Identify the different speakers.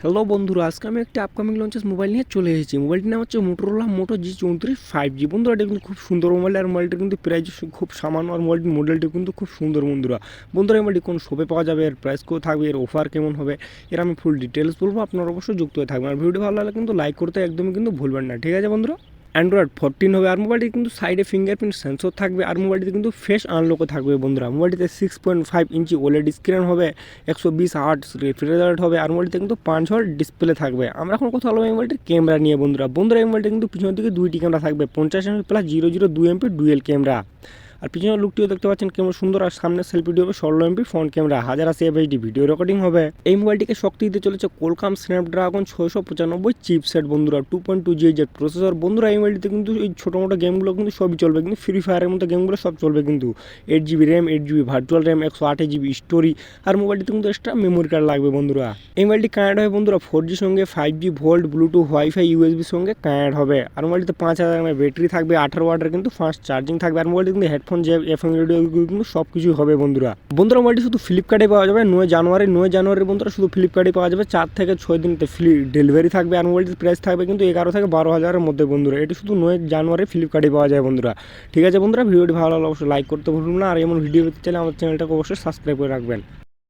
Speaker 1: Hello বন্ধুরা, আজকে আমি একটা আপকামিং লঞ্চেস মোবাইল নিয়ে চলে এসেছি। মোবাইলটির নাম হচ্ছে মোটোরোলা মোটো G34 5G। বন্ধুরা, এটা কিন্তু খুব সুন্দর মোবাইল, আর মোবাইলটা কিন্তু প্রাইস খুব সামান্য, আর মোবাইলটির মডেলটি কিন্তু খুব সুন্দর। বন্ধুরা এই মোবাইলটি কোন শপে পাওয়া যাবে, এর প্রাইস কত থাকবে, এর অফার কেমন হবে, এর আমি ফুল ডিটেলস বলবো। আপনারা অবশ্যই যুক্ত হয়ে থাকবেন, আর ভিডিও ভালো লাগলে কিন্তু লাইক করতে একদমই কিন্তু ভুলবেন না। ঠিক আছে বন্ধুরা, অ্যান্ড্রয়েড 14 হবে, আর মোবাইলটি কিন্তু সাইডে ফিঙ্গারপ্রিন্ট সেন্সর থাকবে, আর মোবাইলটিতে কিন্তু ফেস আনলকও থাকবে। বন্ধুরা, মোবাইলটিতে 6.5 ইঞ্চি ওলেড স্ক্রিন হবে, 120 হার্টজ রিফ্রেশ রেট হবে, আর মোবাইলটিতে কিন্তু 5 হার্ট ডিসপ্লে থাকবে। আমরা এখন কথা বলবো এই মোবাইলটির ক্যামেরা নিয়ে। বন্ধুরা এই মোবাইলটা কিন্তু পিছনের দিকে দুইটি ক্যামেরা থাকবে, 50 MP plus 002 MP dual camera. আর পিছনের লুকটিও দেখতে পাচ্ছেন কেমন সুন্দর, আর সামনের সেলফিটি হবে 16 MP front camera, 1080 FHD video recording হবে। এই মোবাইলটিকে শক্তি দিতে চলেছে কোলকাম স্ন্যাপড্রাগন 695 চিপসেট। বন্ধুরা 2.2 GHz প্রসেসর। বন্ধুরা এই মোবাইলটিতে কিন্তু এই ছোটো মোটো গেমগুলো কিন্তু সবই চলবে, কিন্তু ফ্রি ফায়ারের মতো গেমগুলো সব চলবে কিন্তু। 8GB RAM, 8GB virtual RAM, 128GB স্টোরি, আর মোবাইলটিতে কিন্তু এক্সট্রা মেমোরি কার্ড লাগবে। বন্ধুরা এই মোবাইলটি কানেক্ট হবে বন্ধুরা 4G সঙ্গে, 5G volt, Bluetooth, wifi, USB সঙ্গে কানেক্ট হবে। আর মোবাইলটিতে 5000 mAh ব্যাটারি থাকবে, 18 ওয়াটের কিন্তু ফাস্ট চার্জিং থাকবে। আর মোবাইলটি কিন্তু হেডফোন জ্যাক, FM রেডিও কিন্তু সব কিছুই হবে। বন্ধুরা মোবাইলটি শুধু ফ্লিপকার্টে পাওয়া যাবে 9 জানুয়ারি বন্ধুরা, শুধু ফ্লিপকার্টে পাওয়া যাবে। 4 থেকে 6 দিনতে ফ্রি ডেলিভারি থাকবে, আর মোবাইলটির প্রাইস থাকবে কিন্তু 11 থেকে 12 হাজারের মধ্যে। বন্ধুরা এটি শুধু 9 জানুয়ারি ফ্লিপকার্টে পাওয়া যায়। বন্ধুরা ঠিক আছে বন্ধুরা, ভিডিওটি ভালো লাগলে অবশ্যই লাইক করতে ভুলবেন না, আর এমন ভিডিও পেতে চাইলে আমার চ্যানেলটাকে অবশ্যই সাবস্ক্রাইব করে রাখবেন।